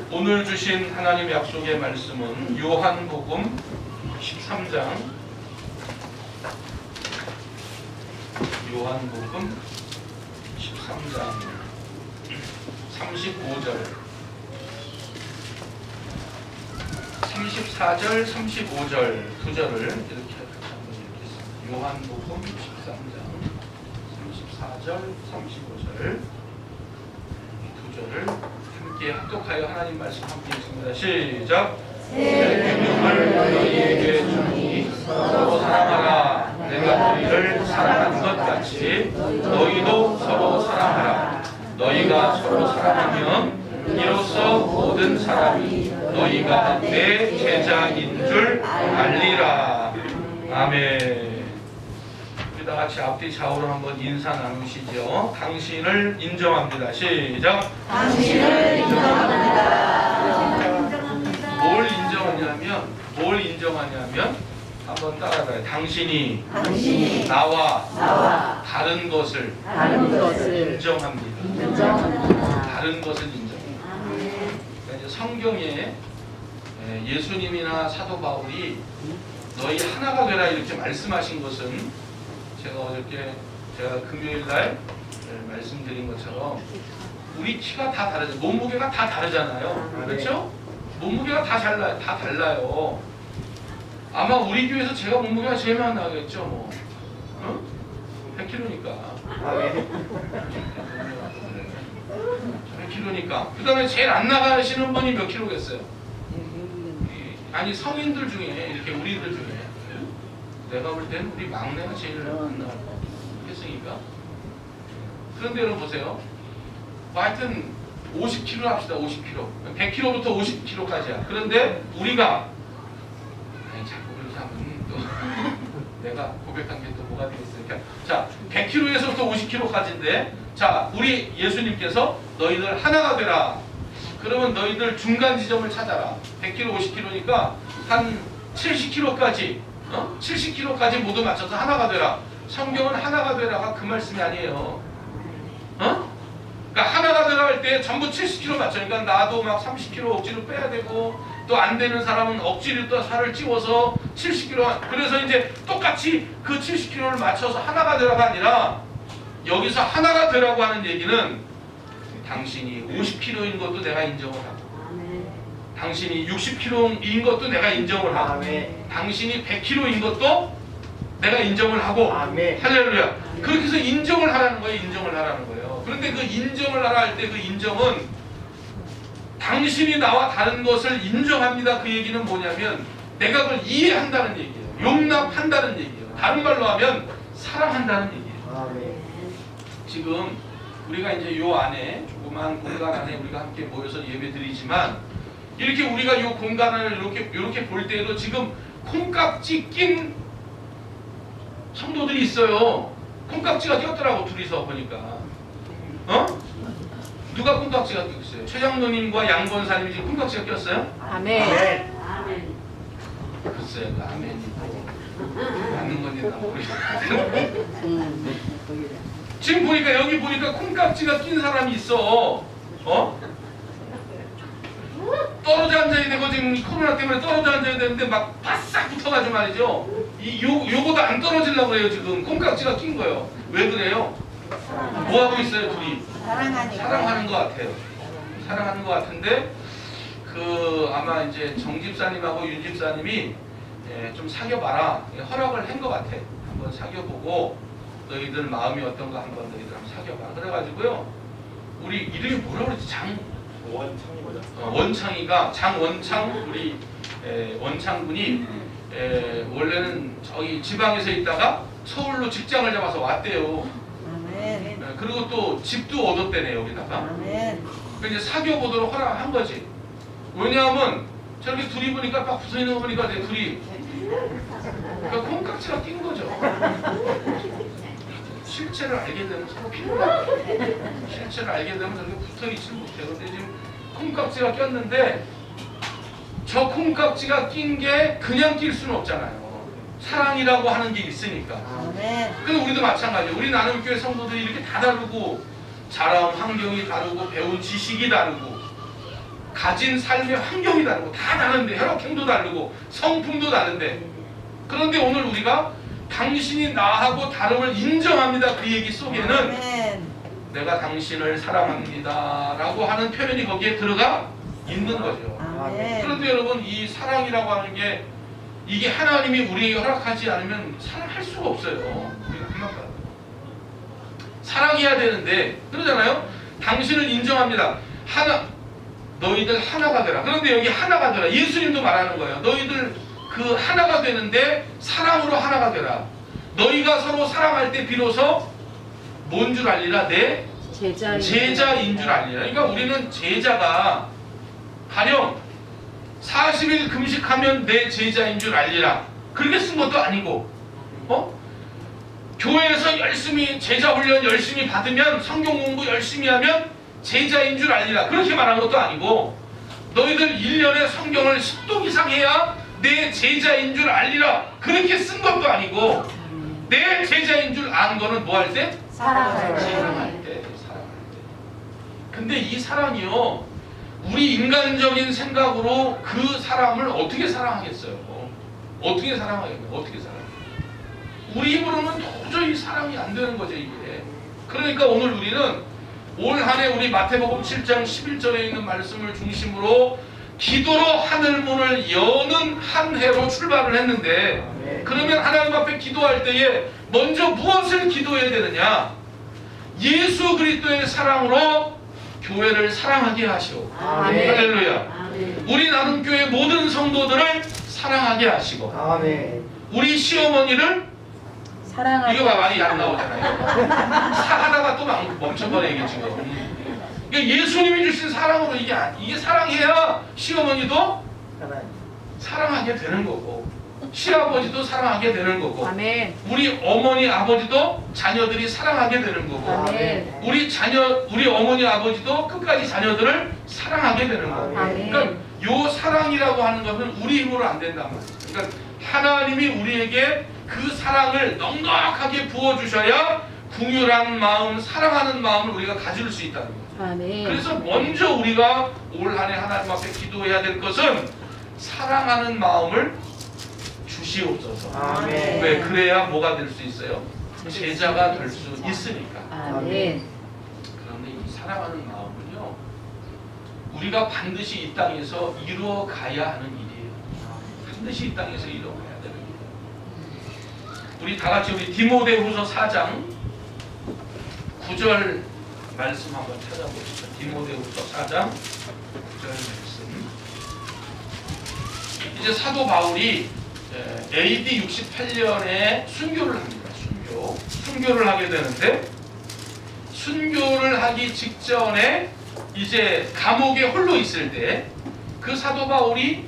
오늘 주신 하나님의 약속의 말씀은 요한복음 13장 요한복음 13장 35절 34절 35절 두 절을 이렇게 한번 읽겠습니다. 요한복음 13장 34절 35절 두 절을 함께 합독하여 하나님 말씀 함께 읽습니다. 시작. 새 계명을 너희에게 주노니 서로 사랑하라. 내가 너희를 사랑한 것 같이 너희도 서로 사랑하라. 너희가 서로 사랑하면 이로써 모든 사람이 너희가 내 제자인 줄 알리라. 아멘. 우리 다 같이 앞뒤 좌우로 한번 인사 나누시죠. 당신을 인정합니다. 시작. 당신을 인정합니다. 뭘 인정하냐면 한번 따라가요. 당신이 나와 다른 것을 인정합니다. 다른 것을 인정합니다. 그러니까 이제 성경에 예수님이나 사도 바울이 너희 하나가 되라 이렇게 말씀하신 것은 제가 어저께 금요일 날 말씀드린 것처럼 우리 키가 다 다르죠. 몸무게가 다 다르잖아요. 그렇죠? 몸무게가 다 달라요. 아마 우리 교회에서 제가 몸무게가 제일 많이 나겠죠. 뭐. 100kg니까. 100kg니까. 그 다음에 제일 안 나가시는 분이 몇 킬로겠어요? 아니 성인들 중에 이렇게 우리들 중에 내가 볼 때는 우리 막내가 제일 안 나갈 거 했으니까. 그런데 여러분 보세요. 뭐 하여튼 50kg 합시다. 50kg. 100kg부터 50kg까지야. 그런데 우리가 자꾸 그렇게 하면 또 내가 고백한 게 또 뭐가 되겠습니까? 자, 100kg에서부터 50kg까지인데 자, 우리 예수님께서 너희들 하나가 되라. 그러면 너희들 중간 지점을 찾아라. 100kg, 50kg니까 한 70kg까지 70kg까지 모두 맞춰서 하나가 되라. 성경은 하나가 되라가 그 말씀이 아니에요. 그러니까 하나가 들어갈 때 전부 70kg 맞추니까 나도 막 30kg 억지로 빼야 되고 또 안 되는 사람은 억지로 또 살을 찌워서 70kg. 그래서 이제 똑같이 그 70kg를 맞춰서 하나가 되라가 아니라 여기서 하나가 되라고 하는 얘기는 당신이 50kg인 것도 내가 인정을 하고 당신이 60kg인 것도 내가 인정을 하고 당신이 100kg인 것도 내가 인정을 하고 할렐루야. 그렇게 해서 인정을 하라는 거예요. 인정을 하라는 거예요. 그런데 그 인정을 하라 할 때 그 인정은 당신이 나와 다른 것을 인정합니다. 그 얘기는 뭐냐면 내가 그걸 이해한다는 얘기예요. 용납한다는 얘기예요. 다른 말로 하면 사랑한다는 얘기예요. 지금 우리가 이제 요 안에 조그만 공간 안에 우리가 함께 모여서 예배 드리지만 이렇게 우리가 요 공간을 이렇게 볼 때에도 지금 콩깍지 낀 성도들이 있어요. 콩깍지가 꼈더라고 둘이서 보니까. 누가 콩깍지가 꼈어요? 최장로님과 양 권사님이 지금 콩깍지가 꼈어요? 아멘. 글쎄요, 그 아멘이 맞는 건지 나 모르겠어요. 지금 보니까 여기 보니까 콩깍지가 낀 사람이 있어. 떨어져 앉아야 되고 지금 코로나 때문에 떨어져 앉아야 되는데 막 바싹 붙어가지고 말이죠. 요거도 안 떨어지려고 그래요. 지금 콩깍지가 낀 거예요. 왜 그래요? 뭐 하고 있어요 둘이? 사랑하는 것 같아요. 사랑하는 것 같은데 그 아마 이제 정 집사님하고 윤 집사님이 좀 사귀어봐라 허락을 한 것 같아. 한번 사귀어보고 너희들 마음이 어떤가 한번 너희들 한번 사귀어봐. 그래가지고요 우리 이름이 뭐라 그러지? 원창이가 장원창 우리 원창군이 원래는 저기 지방에서 있다가 서울로 직장을 잡아서 왔대요. 그리고 또 집도 얻었대네 여기다가. 그러니까 이제 사귀어보도록 허락한 거지. 왜냐하면 저렇게 둘이 보니까 막 붙어있는 거 보니까 내 둘이 그러니까 콩깍지가 낀 거죠. 실체를 알게 되면 서로 필요해. 실체를 알게 되면 저렇게 붙어있지 못해요. 근데 지금 콩깍지가 꼈는데 저 콩깍지가 낀 게 그냥 낄 수는 없잖아요. 사랑이라고 하는 게 있으니까. 근데 우리도 마찬가지예요. 우리 나눔교회 성도들이 이렇게 다 다르고 자라온 환경이 다르고 배운 지식이 다르고 가진 삶의 환경이 다르고 다 다른데 혈액형도 다르고 성품도 다른데 그런데 오늘 우리가 당신이 나하고 다름을 인정합니다. 그 얘기 속에는 아멘. 내가 당신을 사랑합니다 라고 하는 표현이 거기에 들어가 있는 거죠. 아멘. 그런데 여러분 이 사랑이라고 하는 게 이게 하나님이 우리에게 허락하지 않으면 사랑할 수가 없어요. 우리가 한마디로 사랑해야 되는데 그러잖아요. 당신을 인정합니다. 너희들 하나가 되라. 그런데 여기 하나가 되라. 예수님도 말하는 거예요. 너희들 그 하나가 되는데 사랑으로 하나가 되라. 너희가 서로 사랑할 때 비로소 뭔 줄 알리라? 내 제자인 줄 알리라. 그러니까 우리는 제자가 가령 40일 금식하면 내 제자인 줄 알리라. 그렇게 쓴 것도 아니고 교회에서 열심히 제자 훈련 열심히 받으면 성경 공부 열심히 하면 제자인 줄 알리라. 그렇게 말한 것도 아니고 너희들 1년에 성경을 10독 이상 해야 내 제자인 줄 알리라. 그렇게 쓴 것도 아니고 내 제자인 줄 아는 거는 뭐 할 때? 사랑할 때. 근데 이 사랑이요 우리 인간적인 생각으로 그 사람을 어떻게 사랑하겠어요? 어떻게 사랑하겠어요? 어떻게 사랑? 우리 힘으로는 도저히 사랑이 안 되는 거죠 이게. 그러니까 오늘 우리는 올 한 해 우리 마태복음 7장 11절에 있는 말씀을 중심으로 기도로 하늘문을 여는 한 해로 출발을 했는데 그러면 하나님 앞에 기도할 때에 먼저 무엇을 기도해야 되느냐? 예수 그리스도의 사랑으로 교회를 사랑하게 하시오. 아멘. 할렐루야. 아멘. 우리 나눔교회 모든 성도들을 사랑하게 하시고 아멘. 우리 시어머니를 사랑하게 이거 봐 많이 안 나오잖아요. 하다가 또 멈춰버려 이게 지금. 그러니까 예수님이 주신 사랑으로 이게 사랑해야 시어머니도 사랑하게 되는 거고 시아버지도 사랑하게 되는 거고 아멘. 우리 어머니 아버지도 자녀들이 사랑하게 되는 거고 아멘. 우리 어머니 아버지도 끝까지 자녀들을 사랑하게 되는 거고. 아멘. 그러니까 요 사랑이라고 하는 것은 우리 힘으로 안 된단 말이에요. 그러니까 하나님이 우리에게 그 사랑을 넉넉하게 부어주셔야 궁휼한 마음, 사랑하는 마음을 우리가 가질 수 있다는 거죠. 아멘. 그래서 먼저 우리가 올 한 해 하나님 앞에 기도해야 될 것은 사랑하는 마음을 주시옵소서. 아멘. 왜? 그래야 뭐가 될 수 있어요? 제자가 될 수 있으니까. 아멘. 그런데 이 사랑하는 마음은요 우리가 반드시 이 땅에서 이루어 가야 하는 일이에요. 반드시 이 땅에서 이루어 가야 되는 일이에요. 우리 다 같이 우리 디모데후서 4장 9절 말씀 한번 찾아보시죠. 디모데후서 4장 9절 말씀. 이제 사도 바울이 AD 68년에 순교를 합니다. 순교를 하게 되는데 순교를 하기 직전에 이제 감옥에 홀로 있을 때 그 사도 바울이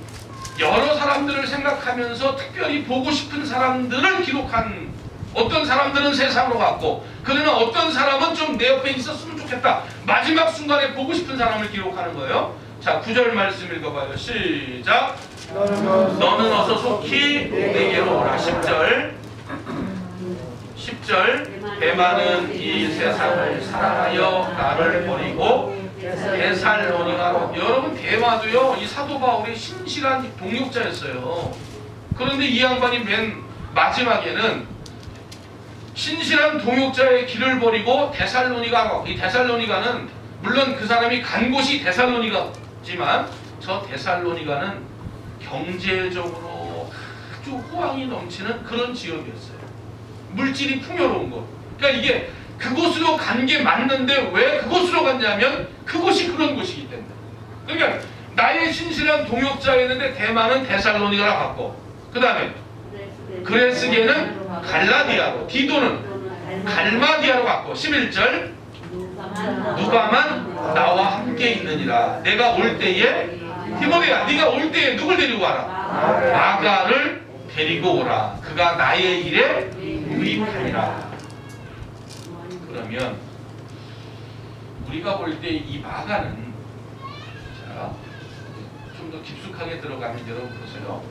여러 사람들을 생각하면서 특별히 보고 싶은 사람들을 기록한 어떤 사람들은 세상으로 갔고 그러나 어떤 사람은 좀 내 옆에 있었으면 좋겠다. 마지막 순간에 보고 싶은 사람을 기록하는 거예요. 자 9절 말씀 읽어봐요. 시작. 너는 어서 속히 내게로 오라. 10절 대만은 이 세상을 사랑하여 나를 버리고 데살로니가로. 여러분 대마도요 이 사도 바울의 신실한 동역자였어요. 그런데 이 양반이 맨 마지막에는 신실한 동역자의 길을 버리고 데살로니가로. 이 데살로니가는 물론 그 사람이 간 곳이 데살로니가지만 저 데살로니가는 경제적으로 아주 호황이 넘치는 그런 지역이었어요. 물질이 풍요로운 곳. 그러니까 이게 그곳으로 간 게 맞는데 왜 그곳으로 갔냐면 그곳이 그런 곳이기 때문에. 그러니까 나의 신실한 동역자였는데 대만은 데살로니가로 갔고 그 다음에 그레스게는 갈라디아로, 디도는 갈마디아로 갔고 11절 누가만 나와 함께 있느니라. 내가 올 때에 디모데야 네가 올 때에 누굴 데리고 와라? 마가를 데리고 오라. 그가 나의 일에 유익하리라. 그러면 우리가 볼 때 이 마가는 좀 더 깊숙하게 들어가면 여러분 보세요.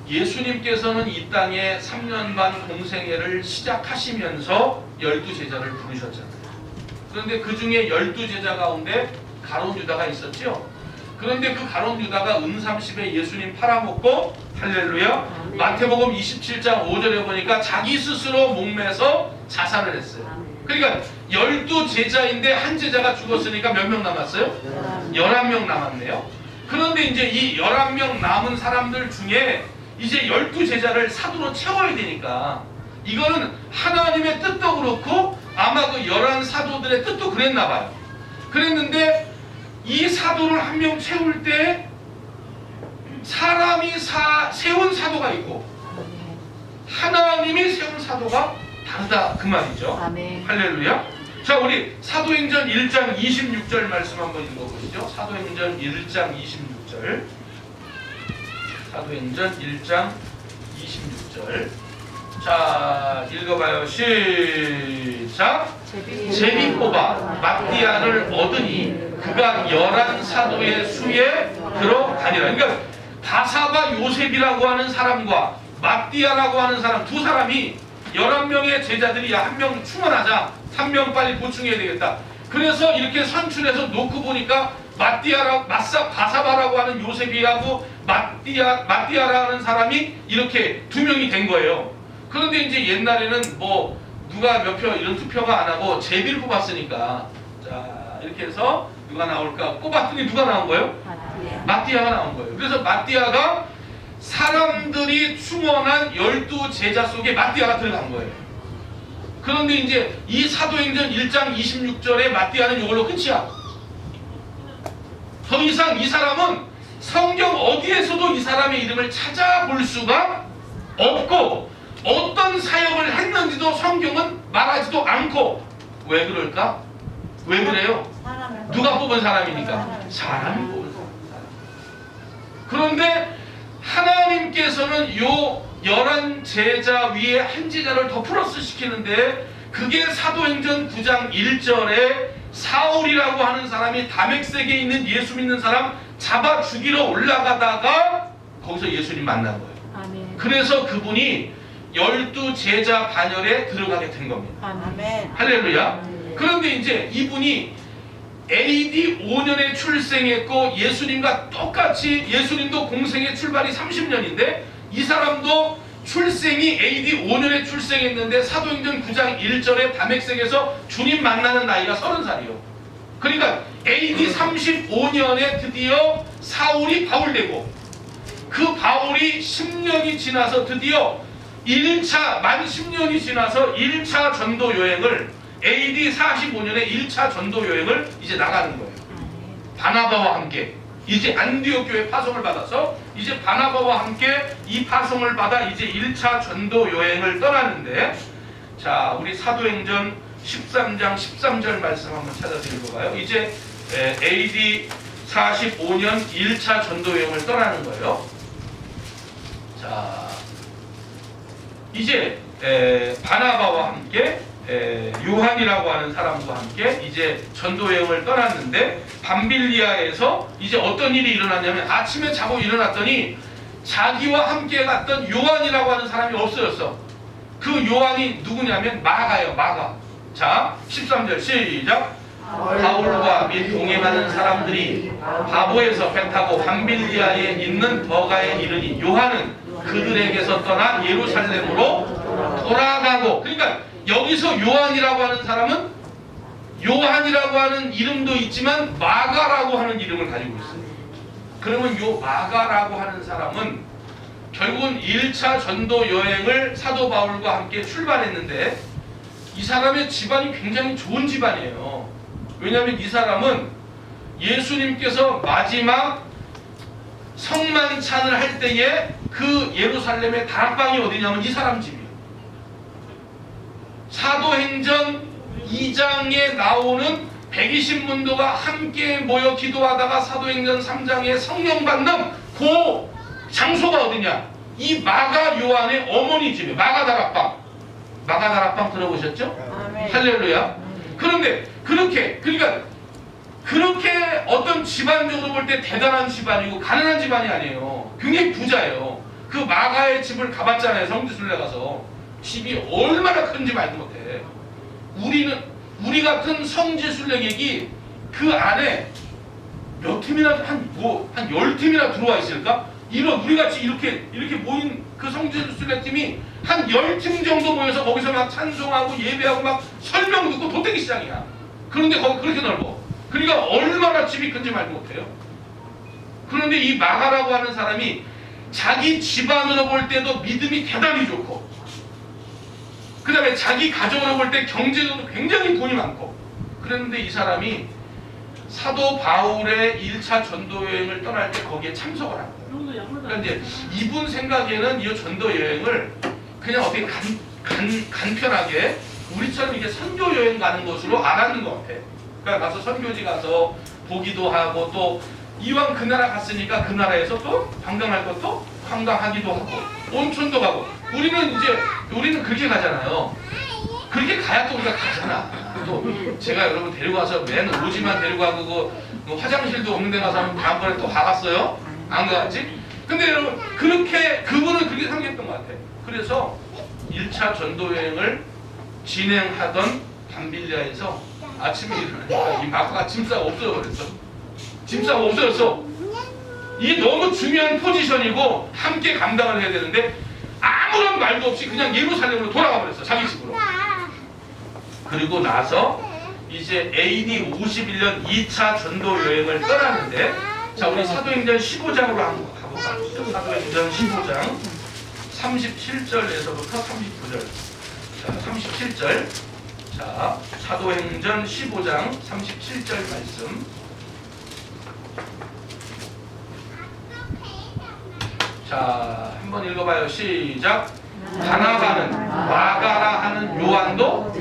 예수님께서는 이 땅에 3년 반 공생애를 시작하시면서 12제자를 부르셨잖아요. 그런데 그 중에 12제자 가운데 가룟 유다가 있었죠. 그런데 그 가룟 유다가 은30에 예수님 팔아먹고 할렐루야. 마태복음 27장 5절에 보니까 자기 스스로 목매서 자살을 했어요. 그러니까 12제자인데 한 제자가 죽었으니까 몇 명 남았어요? 11명 남았네요. 그런데 이제 이 11명 남은 사람들 중에 이제 12제자를 사도로 채워야 되니까 이거는 하나님의 뜻도 그렇고 아마 그 11사도들의 뜻도 그랬나 봐요. 그랬는데 이 사도를 한 명 채울 때 사람이 세운 사도가 있고 하나님이 세운 사도가 다르다 그 말이죠. 아멘. 할렐루야. 자, 우리 사도행전 1장 26절 말씀 한번 읽어보시죠. 사도행전 1장 26절. 사도행전 1장 26절. 자, 읽어봐요. 시작. 제비 뽑아 마띠아를 얻으니 그가 11사도의 수에 들어가니라. 그러니까 바사바 요셉이라고 하는 사람과 마띠아라고 하는 사람 두 사람이 11명의 제자들이 야, 한 명 충원하자. 3명 빨리 보충해야 되겠다. 그래서 이렇게 선출해서 놓고 보니까 바사바라고 하는 요셉이하고 마띠아라는 사람이 이렇게 두 명이 된 거예요. 그런데 이제 옛날에는 뭐 누가 몇 표 이런 투표가 안 하고 제비를 뽑았으니까 자 이렇게 해서 누가 나올까 뽑았더니 누가 나온 거예요? 마띠아가 나온 거예요. 그래서 마띠아가 사람들이 충원한 12제자 속에 마띠아가 들어간 거예요. 그런데 이제 이 사도행전 1장 26절에 마띠아는 이걸로 끝이야. 더 이상 이 사람은 성경 어디에서도 이 사람의 이름을 찾아볼 수가 없고 어떤 사역을 했는지도 성경은 말하지도 않고. 왜 그럴까? 왜 그래요? 누가 뽑은 사람이니까. 사람이 뽑은 사람. 그런데 하나님께서는 요 11제자 위에 한 제자를 더 플러스 시키는데 그게 사도행전 9장 1절에 사울이라고 하는 사람이 다맥색에 있는 예수 믿는 사람 잡아 죽이러 올라가다가 거기서 예수님 만난 거예요. 아멘. 그래서 그분이 12제자 반열에 들어가게 된 겁니다. 아멘. 할렐루야. 그런데 이제 이분이 AD 5년에 출생했고 예수님과 똑같이 예수님도 공생의 출발이 30년인데 이 사람도 출생이 AD 5년에 출생했는데 사도행전 9장 1절에 다맥색에서 주님 만나는 나이가 30살이요. 그러니까 AD 35년에 드디어 사울이 바울되고 그 바울이 10년이 지나서 드디어 1차 만 10년이 지나서 1차 전도 여행을 AD 45년에 1차 전도 여행을 이제 나가는 거예요. 바나바와 함께 이제 안디옥 교회 파송을 받아서 이제 바나바와 함께 이 파송을 받아 이제 1차 전도 여행을 떠나는데 자 우리 사도행전 13장 13절 말씀 한번 찾아서 읽어봐요. 이제 AD 45년 1차 전도 여행을 떠나는 거예요. 자 이제 바나바와 함께 요한이라고 하는 사람과 함께 이제 전도 여행을 떠났는데 밤빌리아에서 이제 어떤 일이 일어났냐면 아침에 자고 일어났더니 자기와 함께 갔던 요한이라고 하는 사람이 없어졌어. 그 요한이 누구냐면 마가예요. 마가. 자 13절 시작. 바울과 및 동행하는 사람들이 바보에서 배 타고 밤빌리아에 있는 버가에 이르니 요한은 그들에게서 떠나 예루살렘으로 돌아가고. 그러니까 여기서 요한이라고 하는 사람은 요한이라고 하는 이름도 있지만 마가라고 하는 이름을 가지고 있어요. 그러면 요 마가라고 하는 사람은 결국은 1차 전도 여행을 사도 바울과 함께 출발했는데 이 사람의 집안이 굉장히 좋은 집안이에요. 왜냐하면 이 사람은 예수님께서 마지막 성만찬을 할 때에 그 예루살렘의 다락방이 어디냐면 이 사람 집이에요. 사도행전 2장에 나오는 120문도가 함께 모여 기도하다가 사도행전 3장에 성령 받는 그 장소가 어디냐? 이 마가 요한의 어머니 집이에요. 마가 다락방. 마가 다락방 들어보셨죠? 아멘. 할렐루야. 그런데 그러니까 그렇게 어떤 집안적으로 볼 때 대단한 집안이고 가난한 집안이 아니에요. 굉장히 부자예요. 그 마가의 집을 가봤잖아요. 성지순례 가서. 집이 얼마나 큰지 말도 못해. 우리 같은 성지순례객이 그 안에 몇 팀이나 한 10팀이나 들어와 있을까? 이런 우리 같이 이렇게 모인 그 성지순례팀이 한 10팀 정도 모여서 거기서 막 찬송하고 예배하고 막 설명 듣고 도떼기 시장이야. 그런데 거기 그렇게 넓어. 그러니까 얼마나 집이 큰지 말도 못해요. 그런데 이 마가라고 하는 사람이 자기 집안으로 볼 때도 믿음이 대단히 좋고, 그 다음에 자기 가정으로 볼 때 경제적으로 굉장히 돈이 많고, 그런데 이 사람이 사도 바울의 1차 전도 여행을 떠날 때 거기에 참석을 한 거예요. 그러니까 이제 이분 생각에는 이 전도 여행을 그냥 어떻게 간편하게 우리처럼 이게 선교 여행 가는 것으로 알았는 것 같아. 그러니까 가서 선교지 가서 보기도 하고, 또 이왕 그 나라 갔으니까 그 나라에서 또 관광할 것도 관광하기도 하고, 온천도 가고. 우리는 그렇게 가잖아요. 그렇게 가야 또 우리가 가잖아. 또 제가 여러분 데리고 가서 맨 오지만 데리고 가고 뭐 화장실도 없는 데 가서 다음번에 또 가봤어요? 안 가봤지? 근데 여러분 그분은 그렇게 생각했던 것 같아. 그래서 1차 전도 여행을 진행하던 밤빌리아에서 아침에 일어나니까 이 마가가 짐싸고 없어져버렸어. 짐싸고 없어졌어. 이게 너무 중요한 포지션이고 함께 감당을 해야 되는데 아무런 말도 없이 그냥 예루살렘으로 돌아가 버렸어. 자기 집으로. 그리고 나서 이제 AD 51년 2차 전도 여행을 떠나는데, 자 우리 사도행전 15장으로 한번 가볼까? 사도행전 15장 37절에서부터 39절. 자 37절. 자 사도행전 15장 37절 말씀. 자 한번 읽어봐요. 시작. 바나바는 마가라 하는 요한도,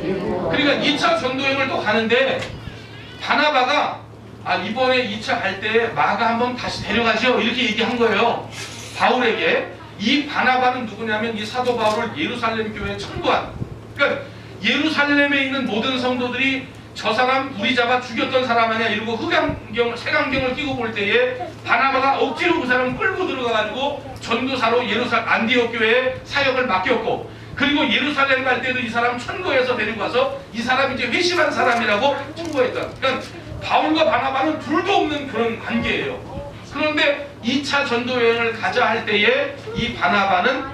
그러니까 2차 전도여행을 또 가는데 바나바가 이번에 2차 갈 때 마가 한번 다시 데려가죠 이렇게 얘기한 거예요. 바울에게. 이 바나바는 누구냐면 이 사도 바울을 예루살렘 교회에 천부한, 그러니까 예루살렘에 있는 모든 성도들이 저 사람 우리 잡아 죽였던 사람 아니야 이러고 색안경을 끼고 볼 때에 바나바가 억지로 그 사람 끌고 들어가가지고 전도사로 안디옥 교회에 사역을 맡겼고, 그리고 예루살렘 갈 때도 이 사람 천거해서 데리고 와서 이 사람이 이제 회심한 사람이라고 천거했다. 그러니까 바울과 바나바는 둘도 없는 그런 관계예요. 그런데 2차 전도 여행을 가자 할 때에 이 바나바는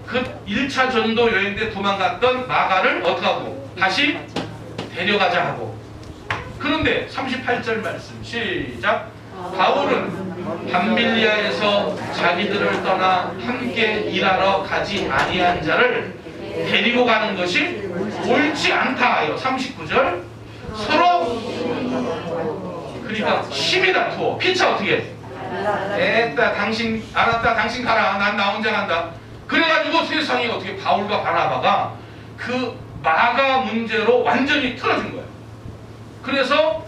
그 1차 전도 여행 때 도망갔던 마가를 어떻게 하고 다시 데려가자 하고. 그런데 38절 말씀 시작. 바울은 밤빌리아에서 자기들을 떠나 함께 일하러 가지 아니한 자를 데리고 가는 것이 옳지 않다. 39절. 서로 그러니까 힘이 다투어. 피차 어떻게 해? 됐다 당신 알았다 당신 가라 난 나 혼자 간다. 그래가지고 세상이 어떻게 바울과 바나바가 그 마가 문제로 완전히 틀어진 거예요. 그래서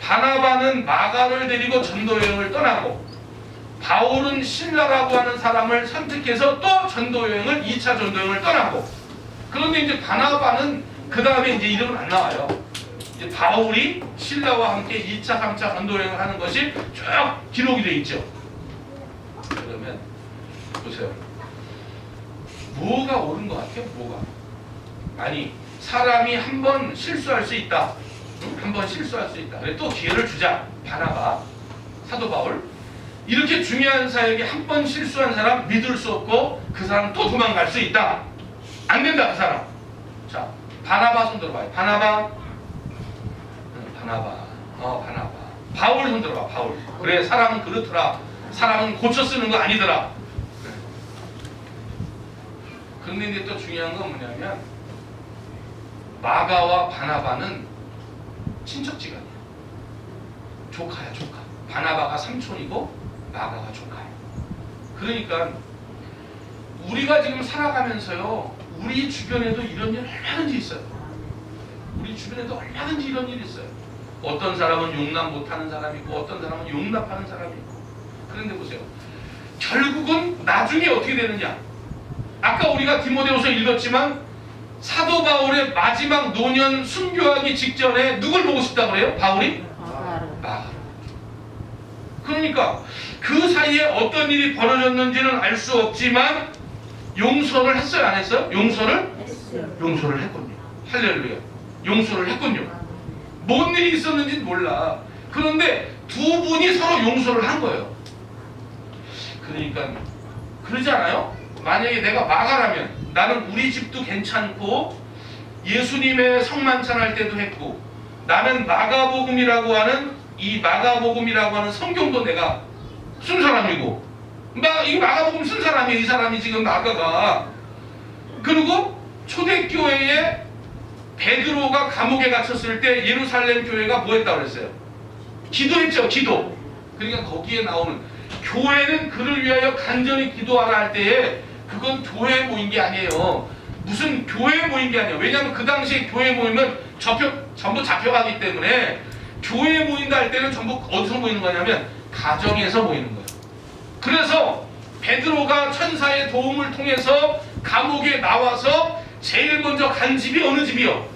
바나바는 마가를 데리고 전도여행을 떠나고, 바울은 신라라고 하는 사람을 선택해서 또 전도여행을 2차 전도여행을 떠나고. 그런데 이제 바나바는 그 다음에 이제 이름은 안 나와요. 이제 바울이 신라와 함께 2차 3차 전도여행을 하는 것이 쭉 기록이 돼 있죠. 그러면 보세요. 뭐가 옳은 것 같아요? 뭐가? 아니 사람이 한 번 실수할 수 있다. 한 번 실수할 수 있다. 그래 또 기회를 주자. 바나바, 사도 바울. 이렇게 중요한 사역에 한 번 실수한 사람 믿을 수 없고 그 사람 또 도망갈 수 있다. 안 된다 그 사람. 자 바나바 손 들어봐요. 바나바. 바나바. 바울 손 들어봐. 바울. 그래 사람은 그렇더라. 사람은 고쳐 쓰는 거 아니더라. 그런데 이제 또 중요한 건 뭐냐면 마가와 바나바는 친척지간이야. 조카야 조카. 바나바가 삼촌이고 마가가 조카야. 그러니까 우리가 지금 살아가면서요 우리 주변에도 이런 일 얼마든지 있어요. 우리 주변에도 얼마든지 이런 일이 있어요. 어떤 사람은 용납 못하는 사람이 있고 어떤 사람은 용납하는 사람이 있고. 그런데 보세요. 결국은 나중에 어떻게 되느냐. 아까 우리가 디모데후서 읽었지만 사도 바울의 마지막 노년 순교하기 직전에 누굴 보고 싶다 그래요? 바울이? 마가. 그러니까 그 사이에 어떤 일이 벌어졌는지는 알 수 없지만 용서를 했어요? 안 했어요? 용서를 했군요. 할렐루야. 용서를 했군요. 뭔 일이 있었는지는 몰라. 그런데 두 분이 서로 용서를 한 거예요. 그러니까 그러지 않아요? 만약에 내가 마가라면 나는 우리 집도 괜찮고 예수님의 성만찬할 때도 했고 나는 마가복음이라고 하는 성경도 내가 쓴 사람이고 이 마가복음 쓴 사람이에요. 이 사람이 지금 마가가. 그리고 초대교회에 베드로가 감옥에 갇혔을 때 예루살렘 교회가 뭐 했다고 그랬어요? 기도했죠. 기도. 그러니까 거기에 나오는 교회는 그를 위하여 간절히 기도하라 할 때에 그건 교회에 모인 게 아니에요. 무슨 교회에 모인 게 아니에요. 왜냐하면 그 당시에 교회에 모이면 전부 잡혀가기 때문에 교회에 모인다 할 때는 전부 어디서 모이는 거냐면 가정에서 모이는 거예요. 그래서 베드로가 천사의 도움을 통해서 감옥에 나와서 제일 먼저 간 집이 어느 집이요?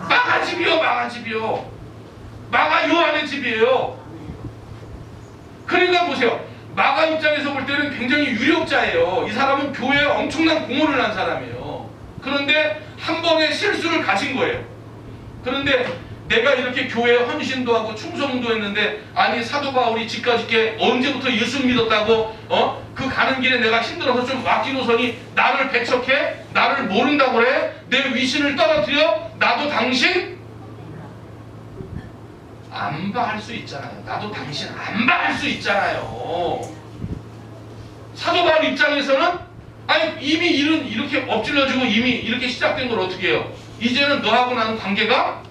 마가 집이요. 마가 집이요. 마가 요한의 집이에요. 그러니까 보세요. 마가 입장에서 볼 때는 굉장히 유력자예요. 이 사람은 교회에 엄청난 공헌을 한 사람이에요. 그런데 한 번의 실수를 가진 거예요. 그런데 내가 이렇게 교회에 헌신도 하고 충성도 했는데 아니 사도 바울이 집까지 언제부터 예수 믿었다고 그 가는 길에 내가 힘들어서 좀 와키노선이 나를 배척해? 나를 모른다고 그래? 내 위신을 떨어뜨려? 나도 당신 안 봐 할 수 있잖아요. 나도 당신 안 봐 할 수 있잖아요. 사도 바울 입장에서는 아니 이미 일은 이렇게 엎질러지고 이미 이렇게 시작된 걸 어떻게 해요? 이제는 너하고 나는 관계가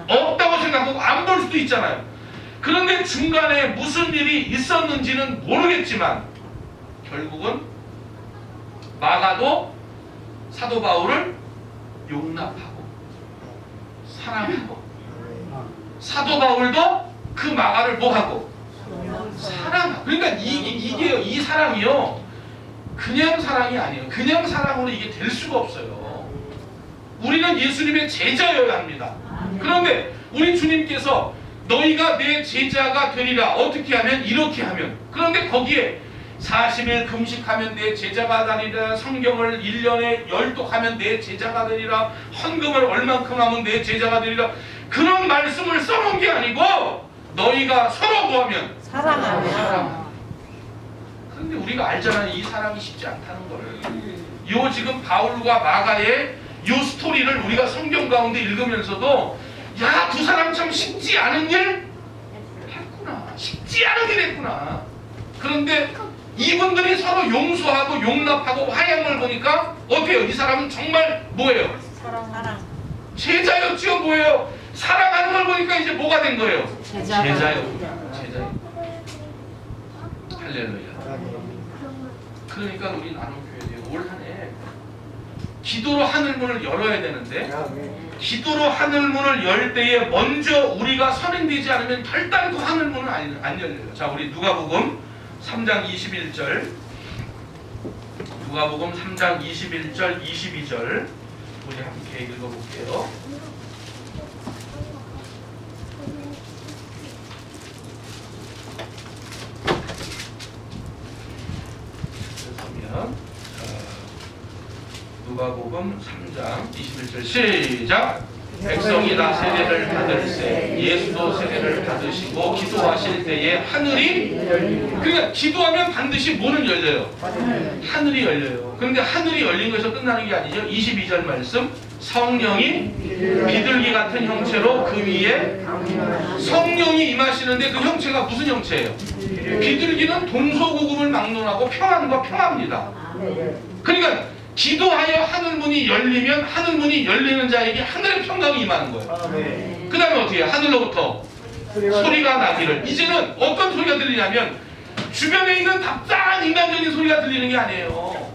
없다고 생각하고 안 볼 수도 있잖아요. 그런데 중간에 무슨 일이 있었는지는 모르겠지만 결국은 마가도 사도 바울을 용납하고 사랑하고 사도 바울도 그 마가를 뭐하고 사랑하고. 그러니까 이게요, 이 사랑이요 그냥 사랑이 아니에요. 그냥 사랑으로 이게 될 수가 없어요. 우리는 예수님의 제자여야 합니다. 그런데 우리 주님께서 너희가 내 제자가 되리라. 어떻게 하면? 이렇게 하면. 그런데 거기에 40일 금식하면 내 제자가 되리라. 성경을 1년에 열독하면 내 제자가 되리라. 헌금을 얼만큼 하면 내 제자가 되리라. 그런 말씀을 써놓은 게 아니고 너희가 서로 뭐하면? 사랑하면. 그런데 우리가 알잖아요. 이 사랑이 쉽지 않다는 걸. 요 지금 바울과 마가의 요 스토리를 우리가 성경 가운데 읽으면서도 야, 두 사람 참 쉽지 않은 일 했구나. 쉽지 않은 일 했구나. 그런데 이분들이 서로 용서하고 용납하고 화해한 보니까 어때요? 이 사람은 정말 뭐예요? 사랑. 제자였죠. 뭐예요? 사랑하는 걸 보니까 이제 뭐가 된 거예요? 제자요. 할렐루야. 그러니까 우리 나눔교회에 올 한 해 기도로 하늘문을 열어야 되는데 기도로 하늘문을 열 때에 먼저 우리가 선행되지 않으면 결단코 하늘문은 안 열려요. 자, 우리 누가복음 3장 21절 누가복음 3장 21절 22절 우리 함께 읽어볼게요. 그러면 누가복음 3장 21절 시작. 백성이 다 세례를 받을세 예수도 세례를 받으시고 기도하실 때에 하늘이 그러니까 기도하면 반드시 문은 열려요. 하늘이 열려요. 그런데 하늘이 열린 것에서 끝나는 게 아니죠. 22절 말씀 성령이 비둘기 같은 형체로 그 위에 성령이 임하시는데 그 형체가 무슨 형체예요? 비둘기는 동서고금을 막론하고 평안과 평화입니다. 그러니까 기도하여 하늘문이 열리면 하늘문이 열리는 자에게 하늘의 평강이 임하는 거예요. 그 다음에 어떻게 해요? 하늘로부터 소리가 나기를. 이제는 어떤 소리가 들리냐면 주변에 있는 답답한 인간적인 소리가 들리는 게 아니에요.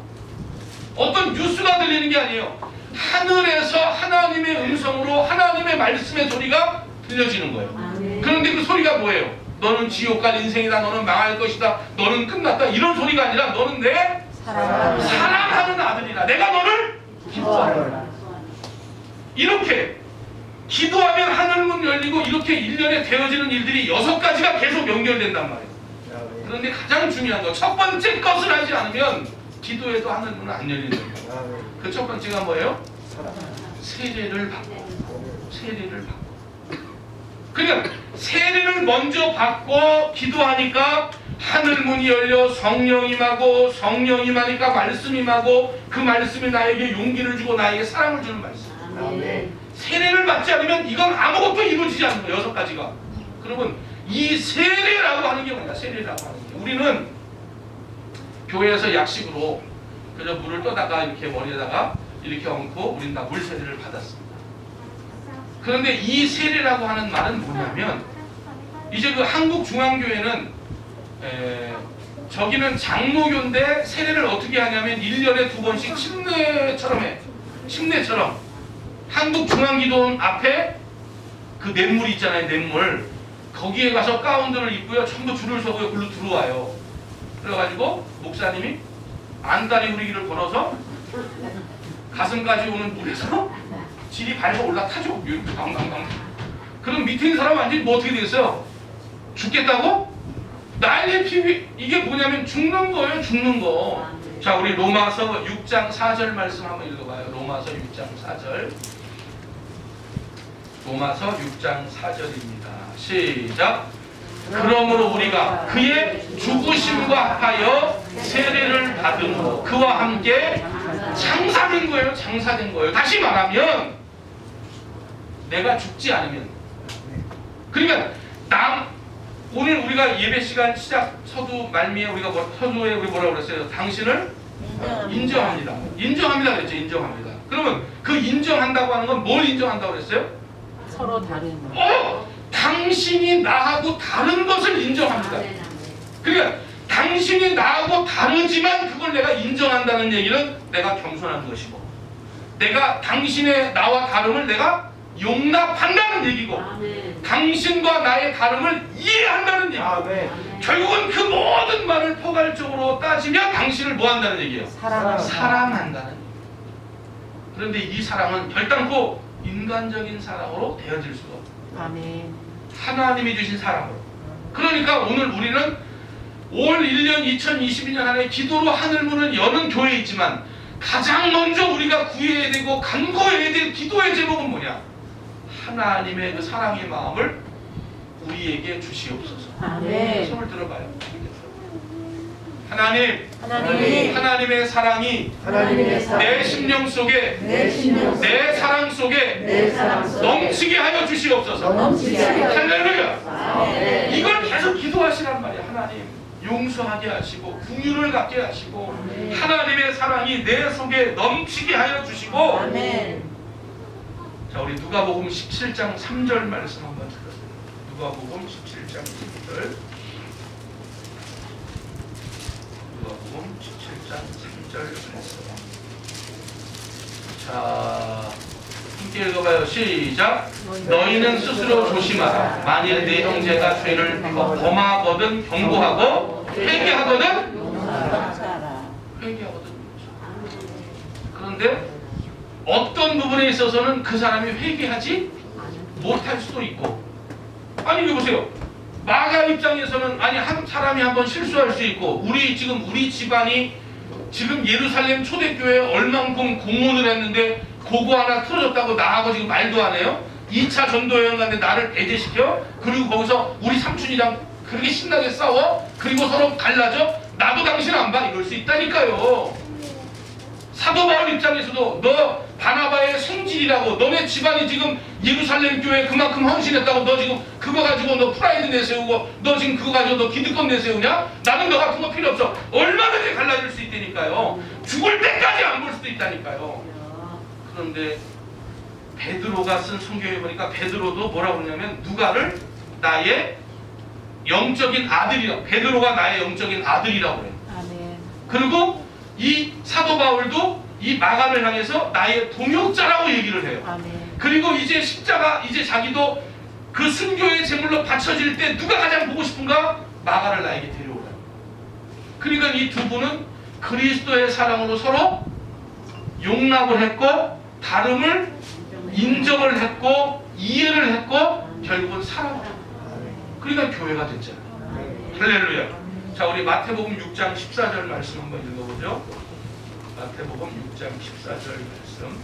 어떤 뉴스가 들리는 게 아니에요. 하늘에서 하나님의 음성으로 하나님의 말씀의 소리가 들려지는 거예요. 그런데 그 소리가 뭐예요? 너는 지옥 갈 인생이다. 너는 망할 것이다. 너는 끝났다. 이런 소리가 아니라 너는 내 사랑하는 아들이라. 내가 너를 기뻐하라. 이렇게 기도하면 하늘문 열리고 이렇게 1년에 되어지는 일들이 6가지가 계속 연결된단 말이에요. 그런데 가장 중요한 거 첫 번째 것을 하지 않으면 기도에도 하늘문은 안 열리는 거예요. 그 첫 번째가 뭐예요? 세례를 받고 그러니까 세례를 먼저 받고 기도하니까 하늘 문이 열려 성령이 임하고 성령이 임하니까 말씀이 임하고 그 말씀이 나에게 용기를 주고 나에게 사랑을 주는 말씀. 아멘. 세례를 받지 않으면 이건 아무것도 이루어지지 않는 거예요. 6가지가. 그러면 이 세례라고 하는 게 뭐냐? 세례라고 하는 게 우리는 교회에서 약식으로 그저 물을 떠다가 이렇게 머리에다가 이렇게 얹고 우리는 다 물 세례를 받았습니다. 그런데 이 세례라고 하는 말은 뭐냐면 이제 그 한국 중앙교회는 저기는 장로교인데 세례를 어떻게 하냐면 1년에 2번씩 침례처럼 해. 침례처럼 한국 중앙기도원 앞에 그 냇물이 있잖아요. 냇물 거기에 가서 가운들을 입고요. 전부 줄을 서고요. 글로 들어와요. 그래가지고 목사님이 안다리 우리기를 걸어서 가슴까지 오는 물에서 질이 밟아 올라타죠. 방방방. 그럼 밑에 있는 사람 완전히 뭐 어떻게 되겠어요? 죽겠다고? 난리 피비. 이게 뭐냐면 죽는 거예요. 죽는 거. 자, 우리 로마서 6장 4절 말씀 한번 읽어봐요. 로마서 6장 4절. 로마서 6장 4절입니다. 시작. 그러므로 우리가 그의 죽으심과 합하여 세례를 받음으로 그와 함께 장사된 거예요. 장사된 거예요. 다시 말하면 내가 죽지 않으면, 그러니까 오늘 우리가 예배 시간 시작 서두 말미에 우리가 서두에 우리 뭐라고 그랬어요? 당신을 인정합니다. 인정합니다 그랬죠. 인정합니다. 그러면 그 인정한다고 하는 건 뭘 인정한다고 그랬어요? 서로 다른 당신이 나하고 다른 것을 인정합니다. 그러니까 당신이 나하고 다르지만 그걸 내가 인정한다는 얘기는 내가 겸손한 것이고, 내가 당신의 나와 다름을 내가 용납한다는 얘기고, 당신과 나의 다름을 이해한다는 얘기고, 결국은 그 모든 말을 포괄적으로 따지면 당신을 뭐 한다는 얘기예요? 사랑한다는 얘기예요. 그런데 이 사랑은 결단코 인간적인 사랑으로 되어질 수가 없어요. 아멘. 하나님이 주신 사랑으로. 그러니까 오늘 우리는 올 1년 2022년 안에 기도로 하늘문을 여는 교회에 있지만 가장 먼저 우리가 구해야 되고 간구해야 될 기도의 제목은 뭐냐? 하나님의 그 사랑의 마음을 우리에게 주시옵소서. 아멘. 손을 들어봐요. 하나님, 하나님, 하나님의 사랑이 하나님의 사랑, 내 심령 속에, 내 심령 속에, 내 사랑 속에 내 사랑 속에 넘치게 하여 주시옵소서. 넘치게 하여 할렐루야. 아멘. 이걸 계속 기도하시란 말이야. 하나님 용서하게 하시고 긍휼을 갖게 하시고 하나님의 사랑이 내 속에 넘치게 하여 주시고. 아멘. 자, 우리 누가복음 17장 3절 말씀 한번 들어보세요. 누가복음 17장 3절. 누가복음 17장 3절 말씀. 자, 함께 읽어봐요. 시작. 너희는 스스로 조심하라. 만일 네 형제가 죄를 범하거든 경고하고 회개하거든 용서하라. 회개하거든. 그런데 어떤 부분에 있어서는 그 사람이 회개하지 못할 수도 있고, 아니 이거 보세요. 마가 입장에서는 아니 한 사람이 한번 실수할 수 있고, 우리 집안이 지금 예루살렘 초대교회에 얼만큼 공헌을 했는데 그거 하나 틀어졌다고 나하고 지금 말도 안 해요? 2차 전도여행 갔는데 나를 배제시켜? 그리고 거기서 우리 삼촌이랑 그렇게 신나게 싸워? 그리고 서로 갈라져? 나도 당신 안 봐? 이럴 수 있다니까요. 사도 바울 입장에서도 너 바나바의 성질이라고, 너네 집안이 지금 예루살렘 교회에 그만큼 헌신했다고 너 지금 그거 가지고 너 프라이드 내세우고 너 지금 그거 가지고 너 기득권 내세우냐? 나는 너 같은 거 필요 없어. 얼마든지 갈라질 수 있다니까요. 죽을 때까지 안 볼 수도 있다니까요. 그런데 베드로가 쓴 성경에 보니까 베드로도 뭐라고 그러냐면 누가를 나의 영적인 아들이라고, 베드로가 나의 영적인 아들이라고 해요. 아멘. 그리고 이 사도 바울도 이 마가를 향해서 나의 동역자라고 얘기를 해요. 아멘. 그리고 이제 십자가, 이제 자기도 그 순교의 제물로 바쳐질 때 누가 가장 보고 싶은가? 마가를 나에게 데려오라. 그러니까 이 두 분은 그리스도의 사랑으로 서로 용납을 했고 다름을 인정을 했고 이해를 했고 결국은 사랑을 했고, 그러니까 교회가 됐잖아요. 할렐루야. 자, 우리 마태복음 6장 14절 말씀 한번 읽어보죠. 마태복음 6장 14절 말씀.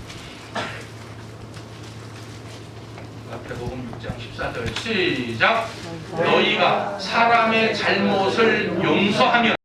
마태복음 6장 14절 시작. 너희가 사람의 잘못을 용서하면